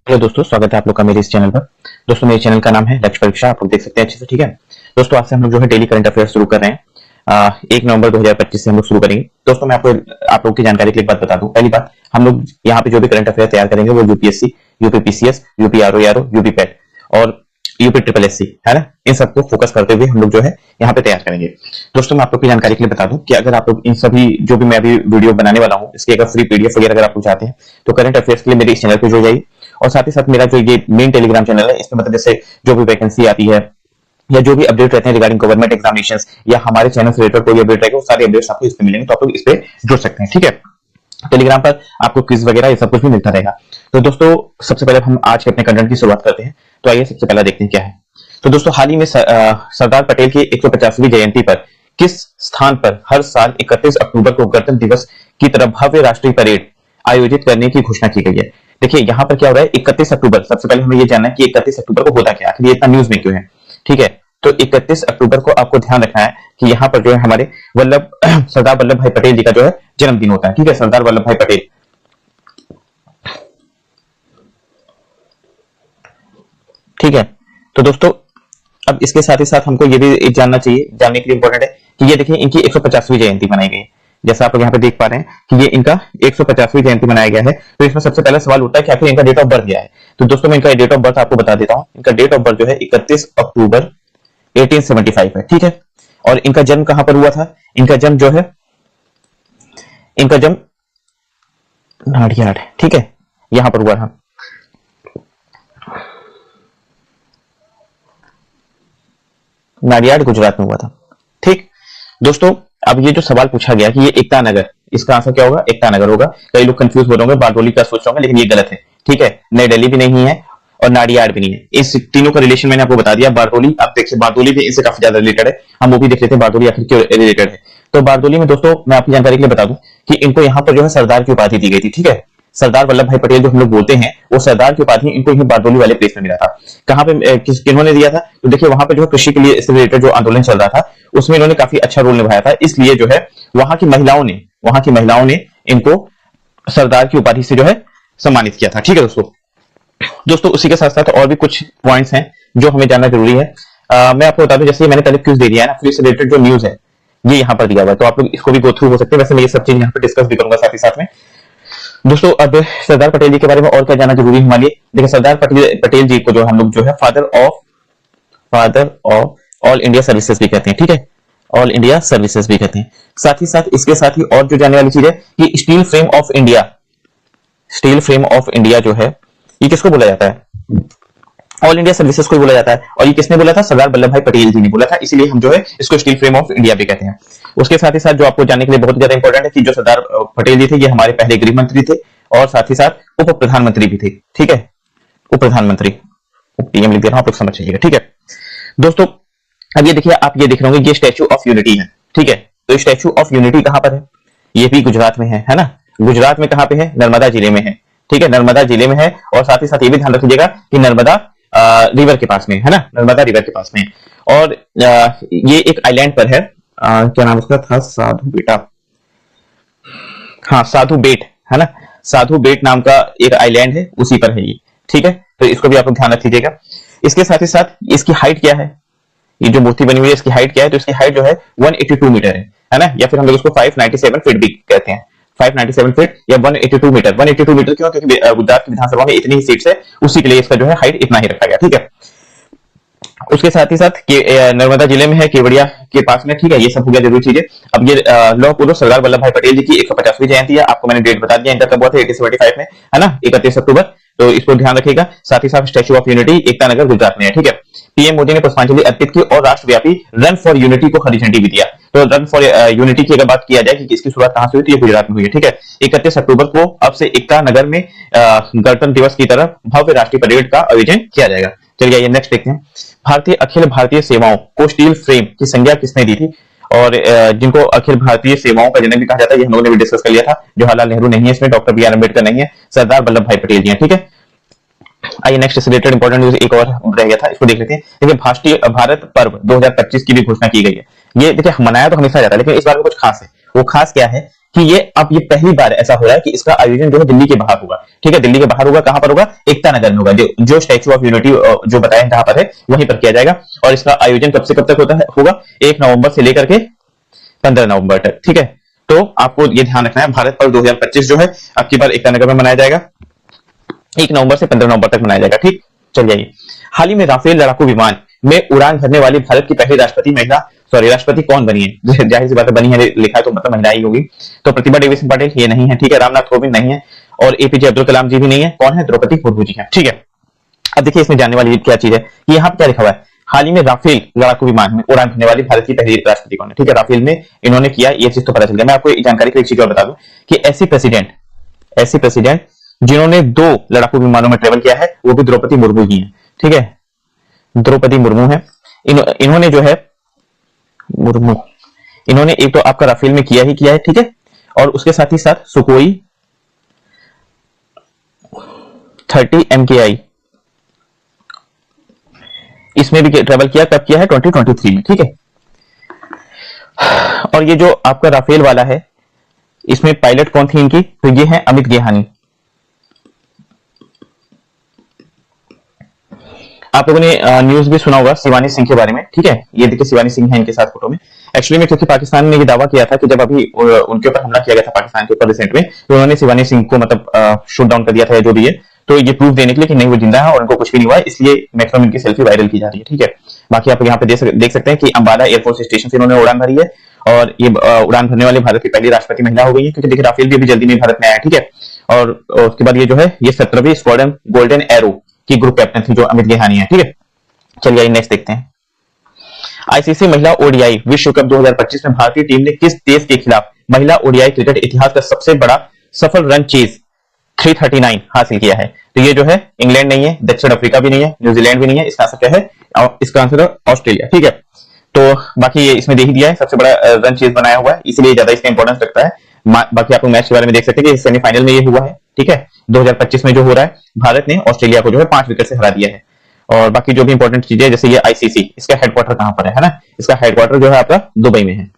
Hello दोस्तों, स्वागत है आप लोग का मेरे इस चैनल पर। दोस्तों मेरे चैनल का नाम है लक्ष्य परीक्षा, आप लोग देख सकते हैं अच्छे से। ठीक है दोस्तों, आज से हम लोग जो है डेली करंट अफेयर शुरू कर रहे हैं। 1 नवंबर 2025 से हम लोग शुरू करेंगे। दोस्तों मैं आप लोग की जानकारी के लिए एक बात बता दूं। पहली बात, हम लोग यहाँ पे जो भी करंट अफेयर तैयार करेंगे वो UPSC, UP PCS, UP RO, UP PAT और यूपी ट्रिपल एससी है ना, इन सबको फोकस करते हुए हम लोग जो है यहाँ पे तैयार करेंगे। दोस्तों मैं आप लोग की जानकारी के लिए बता दूं कि अगर आप लोग इन सभी जो भी मैं अभी वीडियो बनाने वाला हूँ इसकी अगर फ्री पीडीएफ वगैरह अगर आप लोग चाहते हैं तो करंट अफेयर्स के लिए मेरे इस चैनल पे जुड़ जाइए। और साथ ही साथ मेरा जो ये मेन टेलीग्राम चैनल है इसमें मतलब जैसे जो भी वैकेंसी आती है या जो भी अपडेट रहते हैं रिगार्डिंग गवर्नमेंट एग्जामिनेशंस या हमारे चैनल से रिलेटेड कोई अपडेट रहेगा वो सारे अपडेट्स आपको इस पे मिलेंगे, तो आप लोग इस पे जुड़ सकते हैं। ठीक है, टेलीग्राम पर आपको क्विज वगैरह ये सब कुछ भी मिलता रहेगा। तो दोस्तों सबसे पहले हम आज के अपने कंटेंट की शुरुआत करते हैं। तो आइए सबसे पहले देखते हैं क्या है। तो दोस्तों हाल ही में सरदार पटेल की 150वीं जयंती पर किस स्थान पर हर साल 31 अक्टूबर को गणतंत्र दिवस की तरह भव्य राष्ट्रीय परेड आयोजित करने की घोषणा की गई है। देखिए यहाँ पर क्या हो रहा है, 31 अक्टूबर, सबसे पहले हमें ये जानना है कि 31 अक्टूबर को होता क्या, आखिर ये इतना न्यूज में क्यों है। ठीक है, तो 31 अक्टूबर को आपको ध्यान रखना है कि यहाँ पर जो है हमारे सरदार वल्लभ भाई पटेल जी का जो है जन्मदिन होता है। ठीक है, सरदार वल्लभ भाई पटेल। ठीक है, तो दोस्तों अब इसके साथ ही साथ हमको ये भी जानना चाहिए, जानने के लिए इंपॉर्टेंट है कि ये देखिए इनकी 150वीं जयंती मनाई गई है। जैसा आप लोग यहाँ पे देख पा रहे हैं कि ये इनका 150वीं जयंती मनाया गया है। तो इसमें सबसे पहला सवाल उठता है कि आखिर इनका डेट ऑफ बर्थ क्या है। तो दोस्तों मैं इनका डेट ऑफ बर्थ आपको बता देता हूँ। इनका डेट ऑफ बर्थ जो है 31 अक्टूबर 1875 है। ठीक है, और इनका जन्म कहां पर हुआ था, इनका जन्म जो है, इनका जन्म नाडियाड, ठीक है, यहां पर हुआ था। नाडियाड गुजरात में हुआ था। ठीक दोस्तों, अब ये जो सवाल पूछा गया कि ये एकता नगर, इसका आंसर क्या होगा, एकता नगर होगा। कई लोग कंफ्यूज हो रहे होंगे, बारडोली का सोच रहे होंगे, लेकिन ये गलत है। ठीक है, नई दिल्ली भी नहीं है और नाडियाड भी नहीं है। इस तीनों का रिलेशन मैंने आपको बता दिया। बारडोली, आप देखिए बारडोली भी इससे काफी ज्यादा रिलेटेड है, हम वो भी देख लेते हैं बारडोली आखिर क्यों रिलेटेड है। तो बारडोली में दोस्तों मैं आपकी जानकारी के लिए बता दूं कि इनको यहाँ पर जो है सरदार की उपाधि दी गई थी। ठीक है, सरदार वल्लभ भाई पटेल जो हम लोग बोलते हैं वो सरदार की उपाधि इनको यही बारडोली वाले प्लेस में मिला था। कहां पे किन्होंने दिया था, तो देखिए वहां पे जो कृषि के लिए रिलेटेड जो आंदोलन चल रहा था उसमें इन्होंने काफी अच्छा रोल निभाया था, इसलिए जो है वहां की महिलाओं ने इनको सरदार की उपाधि से जो है सम्मानित किया था। ठीक है दोस्तों उसी के साथ साथ और भी कुछ पॉइंट्स हैं जो हमें जानना जरूरी है। मैं आपको बता दूं, जैसे मैंने पहले क्विज दे दिया है ना, फिर इससे रिलेटेड जो न्यूज है ये यहाँ पर दिया हुआ है, तो आप लोग इसको भी गो थ्रू हो सकते हैं। वैसे मैं ये सब चीज यहाँ पर डिस्कस भी करूंगा साथ ही साथ में। दोस्तों अब सरदार पटेल जी के बारे में और क्या जानना जरूरी है हमारे लिए। देखिए सरदार पटेल जी को जो हम लोग जो है father of all India services भी कहते हैं। ठीक है, ऑल इंडिया सर्विसेज भी कहते हैं। साथ ही साथ इसके साथ ही और जो जानने वाली चीज है कि स्टील फ्रेम ऑफ इंडिया जो है ये किसको बोला जाता है, ऑल इंडिया सर्विसेज को बोला जाता है। और ये किसने बोला था, सरदार वल्लभ भाई पटेल जी ने बोला था, इसीलिए हम जो है इसको स्टील फ्रेम ऑफ इंडिया भी कहते हैं। उसके साथ ही साथ जो आपको जानने के लिए बहुत ज्यादा इंपॉर्टेंट है कि जो सरदार पटेल जी थे ये हमारे पहले गृह मंत्री थे और साथ ही साथ उप प्रधानमंत्री भी थे। ठीक है, उप प्रधानमंत्री, पीएम लिख दे रहा हूं, आप लोग समझ जाइएगा। ठीक है दोस्तों, अब ये देखिए, आप ये देख रहे होंगे ये स्टैच्यू ऑफ यूनिटी है। ठीक है, तो स्टैच्यू ऑफ यूनिटी कहां पर है, ये भी गुजरात में है ना। गुजरात में कहां पे है, नर्मदा जिले में है। ठीक है, नर्मदा जिले में है। और साथ ही साथ ये भी ध्यान रखिएगा कि नर्मदा रिवर के पास में है ना, नर्मदा रिवर के पास में। और ये एक आइलैंड पर है, क्या नाम उसका था, साधु बेटा, हाँ साधु बेट है ना, साधु बेट नाम का एक आइलैंड है, उसी पर है ये। ठीक है, तो इसको भी आप लोग ध्यान रखिएगा। इसके साथ ही साथ इसकी हाइट क्या है, ये जो मूर्ति बनी हुई है इसकी हाइट क्या है, तो इसकी हाइट जो है 182 मीटर है ना, या फिर हम लोग उसको 597 फीट भी कहते हैं। 597 फीट या 182 मीटर। 182 मीटर क्यों, क्योंकि गुजरात की विधानसभा में इतनी ही सीट्स है, उसी के लिए इसका जो है हाइट इतना ही रखा गया। ठीक है, उसके साथ ही साथ नर्मदा जिले में है, केवड़िया के पास में। ठीक है, ये सब हो गया जरूरी चीजें। अब ये लौह पुरुष सरदार वल्लभ भाई पटेल जी की 150वीं जयंती है। आपको मैंने डेट बता दिया, इनका कब हुआ था, 1875 में है ना, 31 अक्टूबर। तो इसको ध्यान रखिएगा। साथ ही साथ statue of unity Ekta Nagar Gujarat में है। ठीक है, पीएम मोदी ने पुष्पांजलि अर्पित की और राष्ट्रव्यापी रन फॉर यूनिटी को हरी झंडी भी दिया। तो रन फॉर यूनिटी की अगर बात किया जाए कि इसकी शुरुआत कहां से हुई, तो ये गुजरात में हुई है। ठीक है, 31 अक्टूबर को अब से एकता नगर में गणतंत्र दिवस की तरह भव्य राष्ट्रीय परेड का आयोजन किया जाएगा। चलिए ये नेक्स्ट देखते हैं। अखिल भारतीय सेवाओं को स्टील फ्रेम की संज्ञा किसने दी थी, और जिनको अखिल भारतीय सेवाओं का जनक भी कहा जाता है, ये हम लोगों ने भी डिस्कस कर लिया था। जवाहरलाल नेहरू नहीं है इसमें, डॉक्टर बी आर अम्बेडकर नहीं है, सरदार वल्लभ भाई पटेल जी हैं। ठीक है, आइए नेक्स्ट से रिलेटेड इंपॉर्टेंट न्यूज एक और रह गया था, इसको देख लेते हैं। देखिए भारत पर्व 2025 की भी घोषणा की गई है। ये देखिए मनाया तो हमेशा जाता है, लेकिन इस बार में कुछ खास है। वो खास क्या है कि ये अब ये पहली बार ऐसा हो रहा है कि इसका आयोजन जो है दिल्ली के बाहर होगा। ठीक है, दिल्ली के बाहर होगा, कहां पर होगा? एकता नगर में होगा, जो स्टैच्यू ऑफ यूनिटी जो बताया जहां पर है वहीं पर किया जाएगा। और इसका आयोजन कब से कब तक होगा? 1 नवंबर से लेकर के 15 नवंबर तक। ठीक है, तो आपको ये ध्यान रखना है, भारत पर्व 2025 जो है अब की बार एकता नगर में मनाया जाएगा, 1 नवंबर से 15 नवंबर तक मनाया जाएगा। ठीक, चलिए। हाल ही में राफेल लड़ाकू विमान में उड़ान भरने वाली भारत की पहली राष्ट्रपति कौन बनी है? जाहिर सी बात है, बनी है, लिखा है तो मतलब महिला ही होगी। तो प्रतिभा देवी सिंह पटेल ये नहीं है। ठीक है, रामनाथ कोविंद नहीं है, और एपीजे अब्दुल कलाम जी भी नहीं है। कौन है? द्रौपदी मुर्मू जी है। ठीक है, अब देखिए इसमें जानने वाली क्या चीज है कि यहाँ पे क्या लिखा हुआ है? हाल ही में राफेल लड़ाकू विमान में उड़ान भरने वाली भारत की पहली राष्ट्रपति कौन है? ठीक है, राफेल में इन्होंने किया, ये चीज तो पता चल गया। मैं आपको एक जानकारी की एक चीज और बता दूं कि ऐसी प्रेसिडेंट जिन्होंने 2 लड़ाकू विमानों में ट्रेवल किया है वो भी द्रौपदी मुर्मू ही है। ठीक है, द्रौपदी मुर्मू है। इन्होंने जो है इन्होंने एक तो आपका राफेल में किया है। ठीक है, और उसके साथ ही साथ सुकोई 30 MKI इसमें भी ट्रेवल किया। कब किया है? 2023 में। ठीक है, और ये जो आपका राफेल वाला है इसमें पायलट कौन थी इनकी? तो ये है अमित गेहानी। आप लोगों ने न्यूज भी सुना होगा शिवानी सिंह के बारे में। ठीक है, ये देखिए शिवानी सिंह है इनके साथ फोटो में। एक्चुअली में क्योंकि पाकिस्तान ने ये दावा किया था कि जब अभी उनके ऊपर हमला किया गया था पाकिस्तान के ऊपर रिसेंट में, तो उन्होंने शिवानी सिंह को मतलब शूट डाउन कर दिया था, जो भी है। तो ये प्रूफ देने के लिए कि नहीं वो जिंदा है और उनको कुछ भी नहीं हुआ है, इसलिए मैक्सिमम इनकी सेल्फी वायरल की जा रही है। ठीक है, बाकी आप यहाँ पे देख सकते हैं कि अंबाला एयरफोर्स स्टेशन से इन्होंने उड़ान भरी है, और ये उड़ान भरने वाले भारत की पहली राष्ट्रपति महिला हो गई है, क्योंकि देखिए राफेल भी अभी जल्दी में भारत में आया। ठीक है, और उसके बाद ये जो है ये 17वीं स्क्वाड्रन गोल्डन एरो की ग्रुप कैप्टन थी, जो अमित गेहानी है। ठीक है, चलिए नेक्स्ट देखते हैं। आईसीसी महिला ओडीआई विश्व कप 2025 में भारतीय टीम ने किस देश के खिलाफ महिला ओडीआई क्रिकेट इतिहास का सबसे बड़ा सफल रन चेज 339 हासिल किया है? तो ये जो है इंग्लैंड नहीं है, दक्षिण अफ्रीका भी नहीं है, न्यूजीलैंड भी नहीं है, इसका आंसर क्या है? इसका आंसर है ऑस्ट्रेलिया। ठीक है, तो बाकी ये इसमें दे ही दिया है, सबसे बड़ा रन चेज बनाया हुआ है, इसलिए ज्यादा इसका इंपॉर्टेंस रखता है। बाकी आप लोग मैच के बारे में देख सकते हैं कि सेमीफाइनल में ये हुआ है। ठीक है, 2025 में जो हो रहा है, भारत ने ऑस्ट्रेलिया को जो है 5 विकेट से हरा दिया है। और बाकी जो भी इंपॉर्टेंट चीजें, जैसे ये आईसीसी, इसका हेडक्वार्टर कहां पर है ना? इसका हेडक्वार्टर जो है आपका दुबई में है,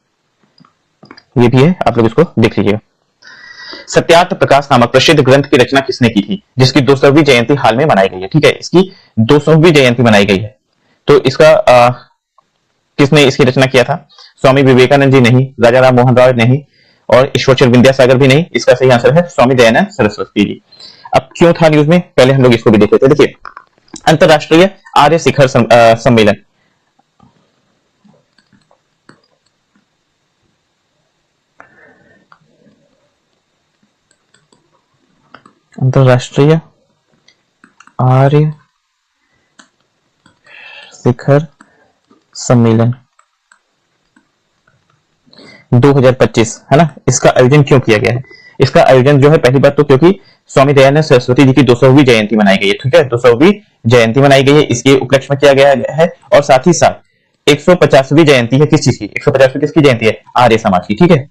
ये भी है, आप लोग इसको देख लीजिएगा। सत्यार्थ प्रकाश नामक प्रसिद्ध ग्रंथ की रचना किसने की थी, जिसकी 200वीं जयंती हाल में मनाई गई है? ठीक है, इसकी 200वीं जयंती मनाई गई है, तो इसका किसने इसकी रचना किया था? स्वामी विवेकानंद जी नहीं, राजा राम मोहन राय नहीं, और ईश्वरचंद्र विद्यासागर भी नहीं। इसका सही आंसर है स्वामी दयानंद सरस्वती जी। अब क्यों था न्यूज में, पहले हम लोग इसको भी देख लेते हैं। देखिए, अंतरराष्ट्रीय आर्य शिखर सम्मेलन, अंतरराष्ट्रीय आर्य शिखर सम्मेलन 2025 है ना, इसका आयोजन क्यों किया गया है? इसका आयोजन जो है, पहली बात तो क्योंकि स्वामी दयानंद सरस्वती जी की 200वीं जयंती मनाई गई है। ठीक है, 200वीं जयंती मनाई गई है, इसके उपलक्ष्य में किया गया है। और साथ ही साथ 150वीं जयंती है किस चीज की? 150वीं किसकी जयंती है? आर्य समाज की। ठीक है,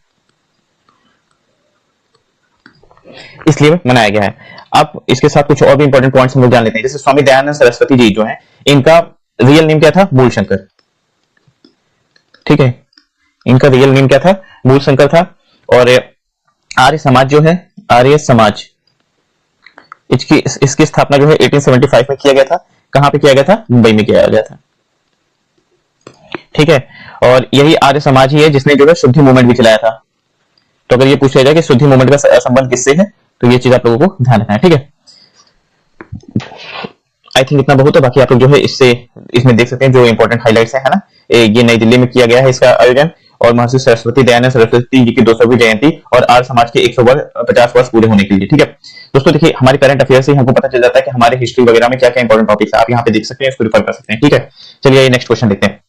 इसलिए मनाया गया है। अब इसके साथ कुछ और भी इंपॉर्टेंट पॉइंट्स हम लोग जान लेते हैं। जैसे स्वामी दयानंद सरस्वती जी जो है, इनका रियल नेम क्या था? मूलशंकर। ठीक है, इनका रियल नेम क्या था? मूलशंकर था। और आर्य समाज जो है, आर्य समाज, इसकी स्थापना जो है 1875 में किया गया था। कहां पे किया गया था? मुंबई में किया गया था। ठीक है, और यही आर्य समाज ही है जिसने जो है शुद्धि मूवमेंट भी चलाया था। तो अगर ये पूछा जाए कि शुद्धि मूवमेंट का संबंध किससे है, तो ये चीज आप लोगों को ध्यान रखना है। ठीक है, आई थिंक इतना बहुत है। बाकी आप लोग जो है इसमें देख सकते हैं जो इंपॉर्टेंट हाइलाइट्स है ना। ये नई दिल्ली में किया गया है इसका आयोजन, और महर्षि सरस्वती दयानंद सरस्वती जी की 200वीं जयंती और आर्य समाज के 150 वर्ष पूरे होने के लिए। ठीक है दोस्तों, देखिए हमारे करंट अफेयर से हमको पता चल जाता है कि हमारे हिस्ट्री वगैरह में क्या क्या इंपॉर्टेंट टॉपिक्स है। आप यहाँ पे देख सकते हैं, इसको रिफर कर सकते हैं। ठीक है, चलिए नेक्स्ट क्वेश्चन देखते हैं।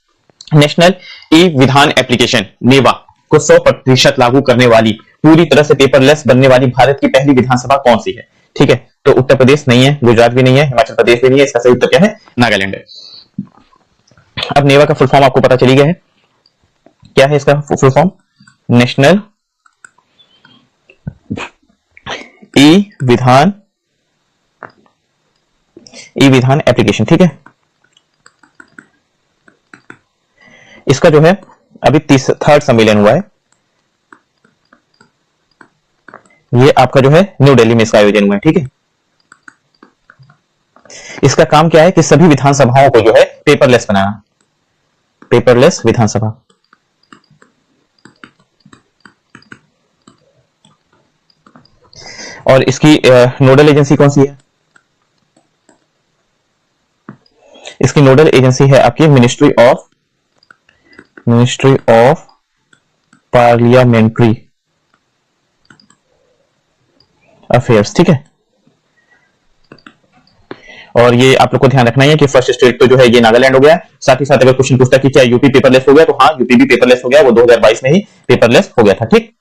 नेशनल ई विधान एप्लीकेशन नेवा को 100% लागू करने वाली, पूरी तरह से पेपरलेस बनने वाली भारत की पहली विधानसभा कौन सी है? ठीक है, तो उत्तर प्रदेश नहीं है, गुजरात भी नहीं है, हिमाचल प्रदेश भी नहीं है, इसका सही उत्तर क्या है? नागालैंड है। अब नेवा का फुल फॉर्म आपको पता चली गया है, क्या है इसका फुल फॉर्म? नेशनल ई विधान एप्लीकेशन। ठीक है, इसका जो है अभी 3rd सम्मेलन हुआ है, ये आपका जो है न्यू दिल्ली में इसका आयोजन हुआ है। ठीक है, इसका काम क्या है कि सभी विधानसभाओं को जो है पेपरलेस बनाना, पेपरलेस विधानसभा। और इसकी नोडल एजेंसी कौन सी है? इसकी नोडल एजेंसी है आपकी मिनिस्ट्री ऑफ पार्लियामेंट्री अफेयर्स। ठीक है, और ये आप लोग को ध्यान रखना है कि फर्स्ट स्टेट तो जो है ये नागालैंड हो गया। साथ ही साथ अगर क्वेश्चन पूछता कि क्या यूपी पेपरलेस हो गया, तो हाँ यूपी भी पेपरलेस हो गया, वो 2022 में ही पेपरलेस हो गया था। ठीक,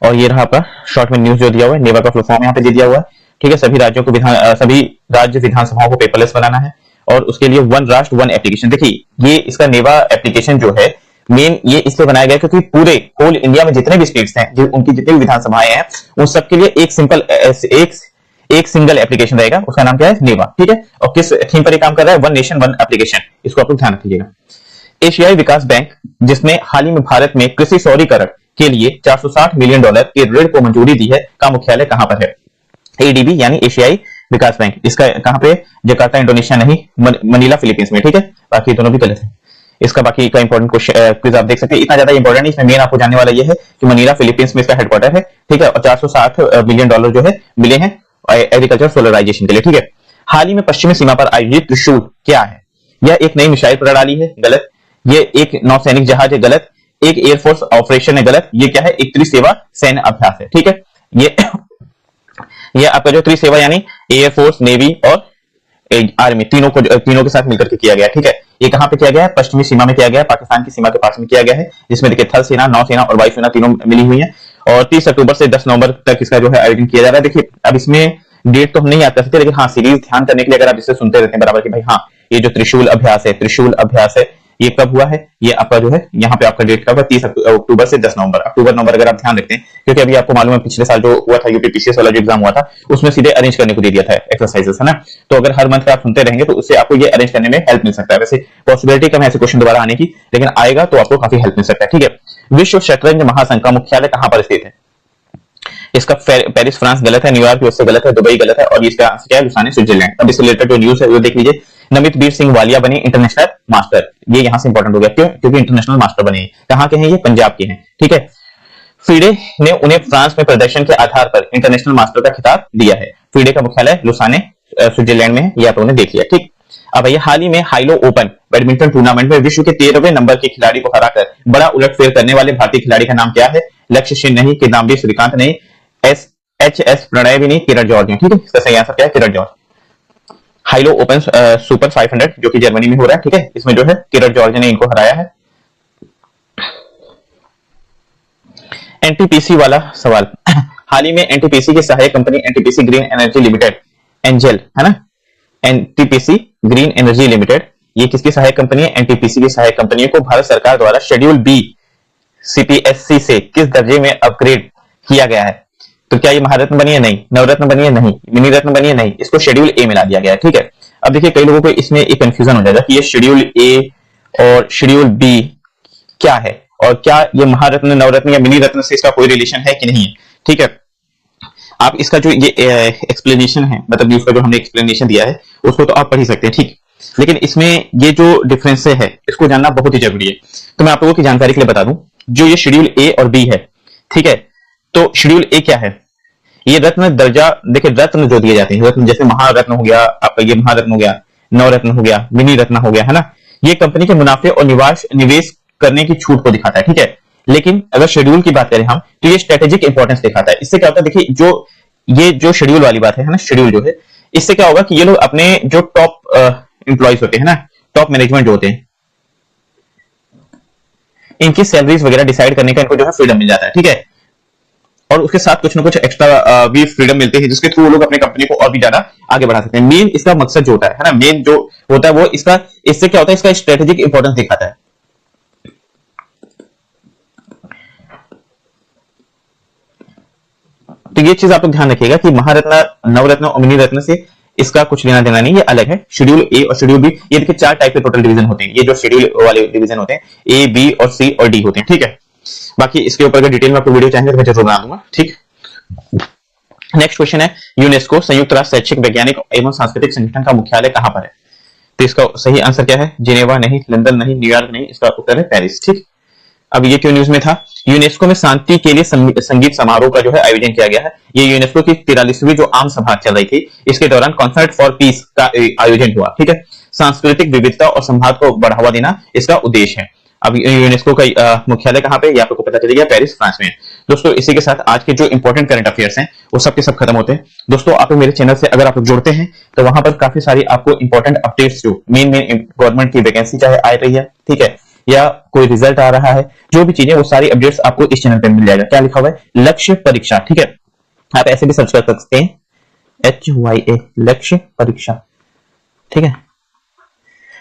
और ये रहा आपका शॉर्ट में न्यूज जो दिया हुआ है, नेवा का फुल फॉर्म यहाँ पे दे दिया हुआ है। ठीक है, सभी राज्यों को सभी राज्य विधानसभाओं को पेपरलेस बनाना है, और उसके लिए वन राष्ट्र वन एप्लीकेशन। देखिए ये इसका नेवा एप्लीकेशन जो है मेन ये इसलिए बनाया गया क्योंकि पूरे होल इंडिया में जितने भी स्टेट्स हैं, उनकी जितनी भी विधानसभाएं हैं, उन सबके लिए एक सिंगल एप्लीकेशन रहेगा, उसका नाम क्या है? नेवा। ठीक है, और किस थीम पर ये काम कर रहा है? One nation one application. इसको आप लोग ध्यान रखिएगा। एशियाई विकास बैंक, जिसने हाल ही में भारत में कृषि सौरीकरण के लिए $460 मिलियन के ऋण को मंजूरी दी है, का मुख्यालय कहां पर है? एडीबी यानी एशियाई विकास बैंक। इसका कहां पे? जकार्ता इंडोनेशिया नहीं, मनीला फिलीपींस में। ठीक है, बाकी दोनों भी गलत है। इसका बाकी का इंपॉर्टेंट क्विज आप देख सकते हैं, इतना ज्यादा इंपॉर्टेंट नहीं, इसमें मेन आपको जानने वाला ये है कि मनीला फिलीपींस में इसका हेडक्वार्टर है। ठीक है, और $460 मिलियन जो है मिले हैं एग्रीकल्चर सोलराइजेशन के लिए। ठीक है, हाल ही में पश्चिमी सीमा पर आयोजित त्रिशूल क्या है? यह एक नई मिसाइल प्रणाली है, गलत। ये एक नौसैनिक जहाज है, गलत। एक एयरफोर्स ऑपरेशन है, गलत। ये क्या है? एक त्रिसेवा सैन्य अभ्यास है। ठीक है, ये आपका जो त्रिसेवा यानी एयरफोर्स, नेवी और आर्मी तीनों के साथ मिलकर के किया गया। ठीक है, ये कहां पे किया गया है? पश्चिमी सीमा में किया गया है, पाकिस्तान की सीमा के पास में किया गया है, जिसमें देखिए थल सेना, नौसेना और वायुसेना तीनों मिली हुई है। और 30 अक्टूबर से 10 नवंबर तक इसका जो है आयोजन किया जा रहा है। देखिए अब इसमें डेट तो हम नहीं याद कर सकते, लेकिन हाँ सीरीज ध्यान करने के लिए अगर आप इसे सुनते रहते हैं बराबर कि भाई हाँ ये जो त्रिशूल अभ्यास है ये कब हुआ है? ये आपका जो है यहाँ पे आपका डेट कब है? 30 अक्टूबर से 10 नवंबर। अक्टूबर नवंबर अगर आप ध्यान रखते हैं, क्योंकि अभी आपको मालूम है पिछले साल जो हुआ था यूपीपीसीएस वाला जो एग्जाम हुआ था, उसमें सीधे अरेंज करने को दे दिया था एक्सरसाइजेस, है ना। तो अगर हर मंथ आप सुनते रहेंगे तो उससे आपको ये अरेंज करने में हेल्प मिल सकता है। वैसे पॉसिबिलिटी कम है ऐसे क्वेश्चन दोबारा आने की, लेकिन आएगा तो आपको काफी हेल्प मिल सकता है। ठीक है, विश्व शतरंज महासंघ का मुख्यालय कहां पर स्थित है? इसका पेरिस फ्रांस गलत है, न्यूयॉर्क यूएसए गलत है, दुबई गलत है, और इसका आंसर क्या है? Lausanne Switzerland. अब इससे रिलेटेड जो न्यूज है वो देख लीजिए। नमित वीर सिंह वालिया बने इंटरनेशनल मास्टर। ये यहां से इंपॉर्टेंट हो गया, क्यों? क्योंकि इंटरनेशनल मास्टर बने। कहां के हैं ये? पंजाब के हैं। ठीक है, फीडे ने उन्हें फ्रांस में प्रदर्शन के आधार पर इंटरनेशनल मास्टर का खिताब दिया है। फीडे का मुख्यालय लुसाने स्विट्जरलैंड में है, ये आप लोगों ने देख लिया। ठीक, अब ये हाल ही में हाइलो ओपन बैडमिंटन टूर्नामेंट में विश्व के 13वें नंबर के खिलाड़ी को हराकर बड़ा उलटफेर करने वाले भारतीय खिलाड़ी का नाम क्या है? लक्ष्य सेन नहीं, किदाम्बी श्रीकांत नहीं, एच.एस. प्रणय भी नहीं, किरण जॉर्ज नहीं। ठीक है, इसका सही आंसर क्या है? किरण जॉर्ज। हाइलो ओपन सुपर 500 जो कि जर्मनी में हो रहा है। ठीक है, इसमें जो है किरण जॉर्ज ने इनको हराया है। एनटीपीसी वाला सवाल हाल ही में एनटीपीसी की सहायक company NTPC green energy limited, angel है ना, एनटीपीसी ग्रीन एनर्जी लिमिटेड, ये किसकी सहायक कंपनी है? एनटीपीसी की सहायक कंपनी को भारत सरकार द्वारा शेड्यूल बी सीपीएससी से किस दर्जे में अपग्रेड किया गया है? तो क्या ये महारत्न बनी है? नहीं। नवरत्न बनी है? नहीं। मिनी रत्न बनी है? नहीं। इसको शेड्यूल ए में ला दिया गया है। ठीक है, अब देखिए कई लोगों को इसमें एक कंफ्यूजन हो जाएगा कि ये शेड्यूल ए और शेड्यूल बी क्या है, और क्या ये महारत्न, नवरत्न या मिनी रत्न से इसका कोई रिलेशन है कि नहीं है। ठीक है, आप इसका जो ये एक्सप्लेनेशन है, मतलब उसका जो हमने एक्सप्लेनेशन दिया है उसको तो आप पढ़ ही सकते हैं। ठीक, लेकिन इसमें ये जो डिफरेंस है इसको जानना बहुत ही जरूरी है। तो मैं आप लोगों की जानकारी के लिए बता दूं, जो ये शेड्यूल ए और बी है, ठीक है, तो शेड्यूल ए क्या है? ये रत्न दर्जा, देखिए रत्न जो दिए जाते हैं, रत्न जैसे महारत्न हो गया आपका, ये महारत्न हो गया, नवरत्न हो गया, मिनी रत्न हो गया, है ना, ये कंपनी के मुनाफे और निवेश करने की छूट को दिखाता है। ठीक है, लेकिन अगर शेड्यूल की बात करें हम, तो ये स्ट्रेटेजिक इंपॉर्टेंस दिखाता है। इससे क्या होता है? देखिए ये जो शेड्यूल वाली बात है ना, शेड्यूल जो है, इससे क्या होगा कि ये लोग अपने जो टॉप एम्प्लॉइज होते हैं ना, टॉप मैनेजमेंट जो होते हैं, इनकी सैलरीज वगैरह डिसाइड करने का इनको जो है फ्रीडम मिल जाता है। ठीक है, और उसके साथ कुछ ना कुछ एक्स्ट्रा भी फ्रीडम मिलते हैं, जिसके थ्रू लोग अपने कंपनी को और भी ज्यादा आगे बढ़ा सकते हैं। मेन इसका मकसद जो होता है ना, मेन जो होता है वो इसका, इससे क्या होता है? इसका स्ट्रेटेजिक इंपॉर्टेंस दिखाता है। तो ये चीज आप लोग ध्यान रखिएगा कि महारत्न, नवरत्न और मिनी रत्न से इसका कुछ लेना देना नहीं, ये अलग है। शेड्यूल ए और शेड्यूल बी, ये देखिए 4 टाइप के टोटल डिवीजन होते हैं। ये जो शेड्यूल वाले डिवीजन होते हैं, ए, बी और सी और डी होते हैं। ठीक है, बाकी इसके ऊपर अगर डिटेल में आपको वीडियो चाहिए तो मैं जरूर बना दूंगा, ठीक। नेक्स्ट क्वेश्चन है, यूनेस्को संयुक्त राष्ट्र शैक्षिक वैज्ञानिक एवं सांस्कृतिक संगठन का मुख्यालय कहां पर है? तो इसका सही आंसर क्या है? जिनेवा नहीं, लंदन नहीं, न्यूयॉर्क नहीं, इसका उत्तर है पेरिस, ठीक। अब ये क्यों न्यूज में था? यूनेस्को में शांति के लिए संगीत समारोह का जो है आयोजन किया गया है। ये यूनेस्को की 43वीं जो आम सभा चल रही थी, इसके दौरान कॉन्सर्ट फॉर पीस का आयोजन हुआ, ठीक है। सांस्कृतिक विविधता और संवाद को बढ़ावा देना इसका उद्देश्य है। अब यूनेस्को का मुख्यालय कहां पे, ये आपको पता चलेगा, पेरिस, फ्रांस में। दोस्तों इसी के साथ आज के जो इंपॉर्टेंट करंट अफेयर्स हैं वो सब के सब खत्म होते हैं। दोस्तों आप मेरे चैनल से अगर आप लोग जुड़ते हैं तो वहां पर काफी सारी आपको इंपॉर्टेंट अपडेट्स जो मेन गवर्नमेंट की वैकेंसी चाहे आ रही है, ठीक है, या कोई रिजल्ट आ रहा है, जो भी चीजें, वो सारी अपडेट्स आपको इस चैनल पे मिल जाएगा। क्या लिखा हुआ है? लक्ष्य परीक्षा, ठीक है। आप ऐसे भी सर्च कर सकते हैं, HYA, लक्ष्य परीक्षा, ठीक है।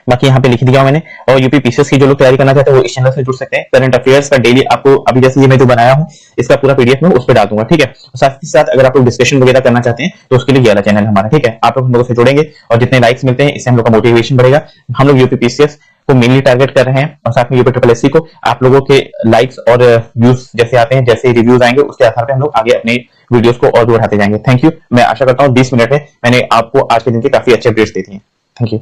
बाकी यहाँ पे लिख दिया मैंने। और यूपी पीसीएस की जो लोग तैयारी करना चाहते हैं वो इस चैनल से जुड़ सकते हैं। करंट अफेयर्स का डेली आपको अभी जैसे ये मैं जो बनाया हूँ इसका पूरा पीडीएफ में उस पर डाल दूंगा, ठीक है। साथ ही साथ अगर आप लोग डिस्कशन वगैरह करना चाहते हैं तो उसके लिए ये वाला चैनल हमारा, ठीक है। आप लोग हम लोगों से जुड़ेंगे और जितने लाइक्स मिलते हैं इससे हम लोग का मोटिवेशन बढ़ेगा। हम लोग यूपी पीसीएस को मेनली टारगेट कर रहे हैं और साथ में यूपी ट्रिपल एससी को। आप लोगों के लाइक्स और व्यूज जैसे आते हैं, जैसे रिव्यूज आएंगे, उसके आधार पर हम लोग आगे अपने वीडियोस को और बढ़ाते जाएंगे। Thank you. मैं आशा करता हूँ 20 मिनट में मैंने आपको आज के दिन के काफी अच्छे अपडेट्स दे दिए। Thank you.